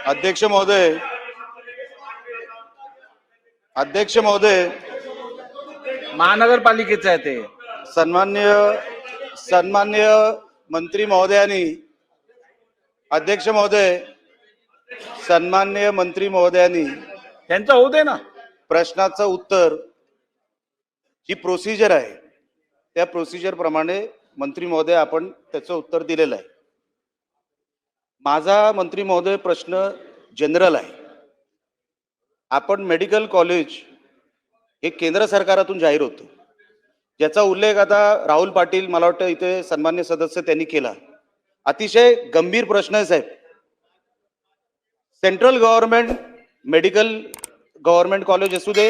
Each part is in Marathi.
अध्यक्ष महोदय, अध्यक्ष महोदय, महानगरपालिकेचं आहे ते. सन्मान्य सन्मान्य मंत्री महोदयांनी, अध्यक्ष महोदय, सन्मान्य मंत्री महोदयांनी त्यांचं होऊ दे ना. प्रश्नाचं उत्तर जी प्रोसिजर आहे त्या प्रोसिजर प्रमाणे मंत्री महोदय आपण त्याचं उत्तर दिलेलं आहे. माझा मंत्री महोदय प्रश्न जनरल आहे. आपण मेडिकल कॉलेज हे केंद्र सरकारातून जाहीर होतं, ज्याचा उल्लेख आता राहुल पाटील, मला वाटतं इथे सन्मान्य सदस्य, त्यांनी केला. अतिशय गंभीर प्रश्न आहे साहेब. सेंट्रल गव्हर्नमेंट कॉलेज असू दे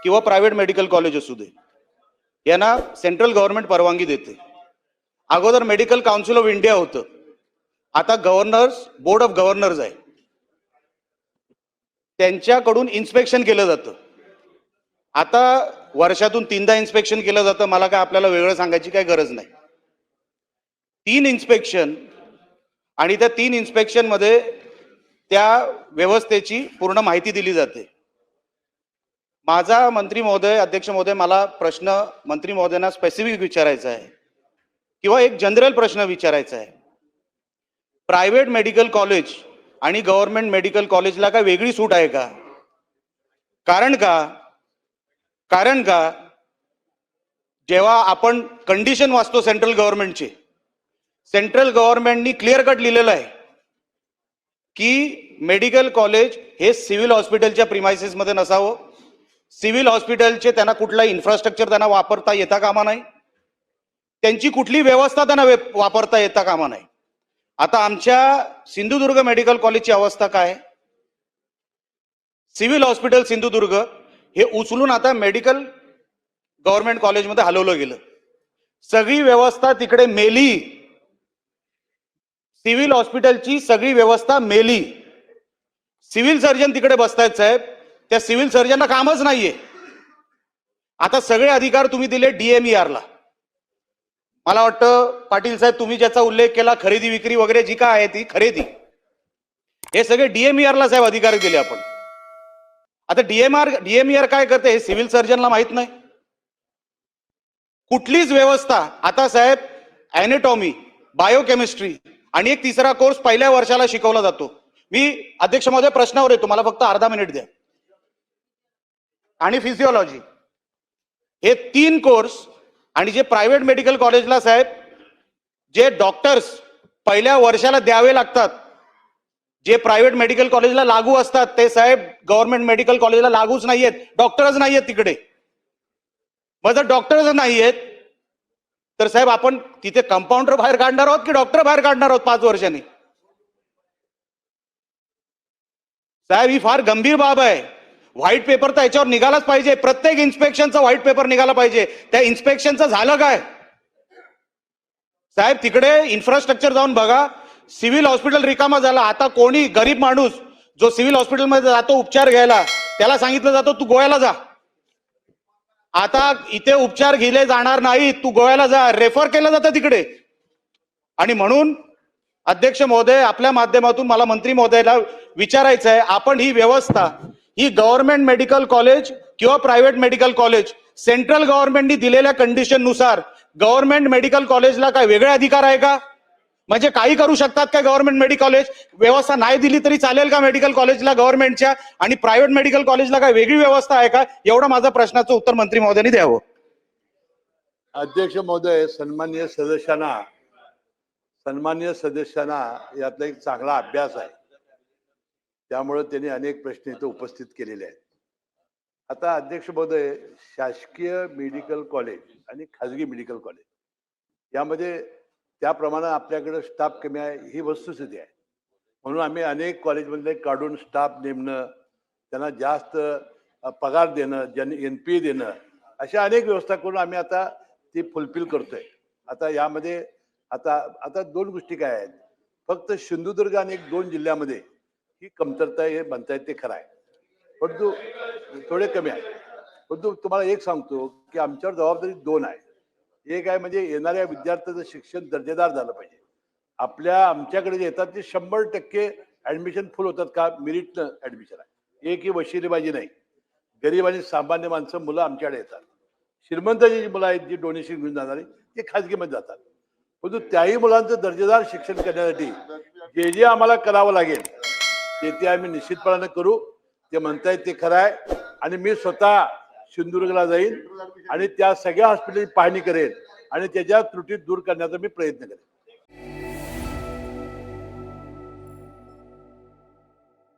किंवा प्रायव्हेट मेडिकल कॉलेज असू दे, यांना सेंट्रल गव्हर्नमेंट परवानगी देते. अगोदर मेडिकल काउन्सिल ऑफ इंडिया होतं, आता बोर्ड ऑफ गव्हर्नर्स आहे. त्यांच्याकडून इन्स्पेक्शन केलं जातं. आता वर्षातून 3दा इन्स्पेक्शन केलं जातं. मला काय आपल्याला वेगळं सांगायची काय गरज नाही. 3 इन्स्पेक्शन, आणि त्या 3 इन्स्पेक्शन मध्ये त्या व्यवस्थेची पूर्ण माहिती दिली जाते. माझा मंत्री महोदय, अध्यक्ष महोदय, मला प्रश्न मंत्री महोदयांना स्पेसिफिक विचारायचा आहे किंवा एक जनरल प्रश्न विचारायचा आहे. प्रायव्हेट मेडिकल कॉलेज आणि गव्हर्नमेंट मेडिकल कॉलेजला काय वेगळी सूट आहे का? कारण का जेव्हा आपण कंडिशन वाचतो सेंट्रल गव्हर्नमेंटनी क्लिअर कट लिहिलेलं आहे की मेडिकल कॉलेज हे सिव्हिल हॉस्पिटलच्या प्रिमायसेस मध्ये नसावं. सिव्हिल हॉस्पिटलचे त्यांना कुठला इन्फ्रास्ट्रक्चर त्यांना वापरता येता कामा नाही, त्यांची कुठली व्यवस्था त्यांना वापरता येता कामा नाही. आता आमच्या सिंधुदुर्ग मेडिकल कॉलेजची अवस्था काय? सिव्हिल हॉस्पिटल सिंधुदुर्ग हे उचलून आता मेडिकल गव्हर्नमेंट कॉलेजमध्ये हलवलं गेलं. सगळी व्यवस्था तिकडे मेली. सिव्हिल हॉस्पिटलची सगळी व्यवस्था मेली. सिव्हिल सर्जन तिकडे बसतायत साहेब. त्या सिव्हिल सर्जनला कामच नाहीये. आता सगळे अधिकार तुम्ही दिले DMERला. मला वाटतं पाटील साहेब, तुम्ही ज्याचा उल्लेख केला, खरेदी विक्री वगैरे जी काय आहे ती खरेदी, हे सगळे DMERला साहेब अधिकार दिले आपण. आता DMER काय करते हे सिव्हिल सर्जनला माहित नाही. कुठलीच व्यवस्था आता साहेब, ॲनाटॉमी, बायोकेमिस्ट्री आणि एक तिसरा कोर्स पहिल्या वर्षाला शिकवला जातो. मी अध्यक्ष महोदय प्रश्नावर येतो, मला फक्त अर्धा मिनिट द्या. आणि फिजिओलॉजी, हे 3 कोर्स. आणि जे प्रायव्हेट मेडिकल कॉलेजला साहेब जे डॉक्टर्स पहिल्या वर्षाला द्यावे लागतात, जे प्रायव्हेट मेडिकल कॉलेजला लागू असतात, ते साहेब गव्हर्नमेंट मेडिकल कॉलेजला लागूच नाहीयेत. डॉक्टरच नाहीयेत तिकडे. मग जर डॉक्टरच नाहीयेत तर साहेब आपण तिथे कंपाऊंडर बाहेर काढणार आहोत की डॉक्टर बाहेर काढणार आहोत 5 वर्षांनी? साहेब ही फार गंभीर बाब आहे. व्हाईट पेपर तर याच्यावर निघालाच पाहिजे. प्रत्येक इन्स्पेक्शनचा व्हाईट पेपर निघाला पाहिजे. त्या इन्स्पेक्शनचं झालं काय साहेब? तिकडे इन्फ्रास्ट्रक्चर जाऊन बघा. सिव्हिल हॉस्पिटल रिकामा झाला. आता कोणी गरीब माणूस जो सिव्हिल हॉस्पिटलमध्ये जातो उपचार घ्यायला, त्याला सांगितलं जातं तू गोव्याला जा. आता इथे उपचार घेतले जाणार नाही, तू गोव्याला जा, रेफर केलं जातं तिकडे. आणि म्हणून अध्यक्ष महोदय, आपल्या माध्यमातून मला मंत्री महोदयाला विचारायचं आहे, आपण ही व्यवस्था, ही गव्हर्नमेंट मेडिकल कॉलेज किंवा प्रायव्हेट मेडिकल कॉलेज, सेंट्रल गव्हर्नमेंटनी दिलेल्या कंडिशन नुसार गव्हर्नमेंट मेडिकल कॉलेजला काय वेगळे अधिकार आहे का? म्हणजे काही करू शकतात का गव्हर्नमेंट मेडिकल कॉलेज? व्यवस्था नाही दिली तरी चालेल का मेडिकल कॉलेजला गव्हर्नमेंटच्या? आणि प्रायव्हेट मेडिकल कॉलेजला काय वेगळी व्यवस्था आहे का? एवढं माझं प्रश्नाचं उत्तर मंत्री महोदयांनी द्यावं. अध्यक्ष महोदय, सन्मान्य सदस्यांना यातला एक चांगला अभ्यास आहे, त्यामुळे त्यांनी अनेक प्रश्न इथे उपस्थित केलेले आहेत. आता अध्यक्ष महोदय, शासकीय मेडिकल कॉलेज आणि खाजगी मेडिकल कॉलेज यामध्ये त्याप्रमाणे आपल्याकडे स्टाफ कमी आहे ही वस्तुस्थिती आहे. म्हणून आम्ही अनेक कॉलेजमधले काढून स्टाफ नेमणं, त्यांना जास्त पगार देणं, NPA देणं, अशा अनेक व्यवस्था करून आम्ही आता ती फुलफिल करतोय. आता यामध्ये आता 2 गोष्टी काय आहेत, फक्त सिंधुदुर्ग आणि 1-2 जिल्ह्यामध्ये ही कमतरता हे म्हणतायत ते खरं आहे, परंतु थोडे कमी आहे. परंतु तुम्हाला एक सांगतो की आमच्यावर जबाबदारी 2 आहे. एक आहे म्हणजे येणाऱ्या विद्यार्थ्याचं शिक्षण दर्जेदार झालं पाहिजे. आमच्याकडे जे येतात ते 100% ऍडमिशन फुल होतात का? मेरिटनं ऍडमिशन आहे, एकही वशिलेबाजी नाही. गरीब आणि सामान्य माणसं मुलं आमच्याकडे येतात. श्रीमंताची जी मुलं आहेत जी डोनेशन घेऊन जाणारी ते खाजगीमध्ये जातात. परंतु त्याही मुलांचं दर्जेदार शिक्षण करण्यासाठी जे जे आम्हाला करावं लागेल ते आम्ही निश्चितपणाने करू. ते म्हणतायत ते खरं आहे. आणि मी स्वतः सिंधुदुर्गला जाईन आणि त्या सगळ्या हॉस्पिटलची पाहणी करेन आणि त्याच्या त्रुटी दूर करण्याचा मी प्रयत्न करेन.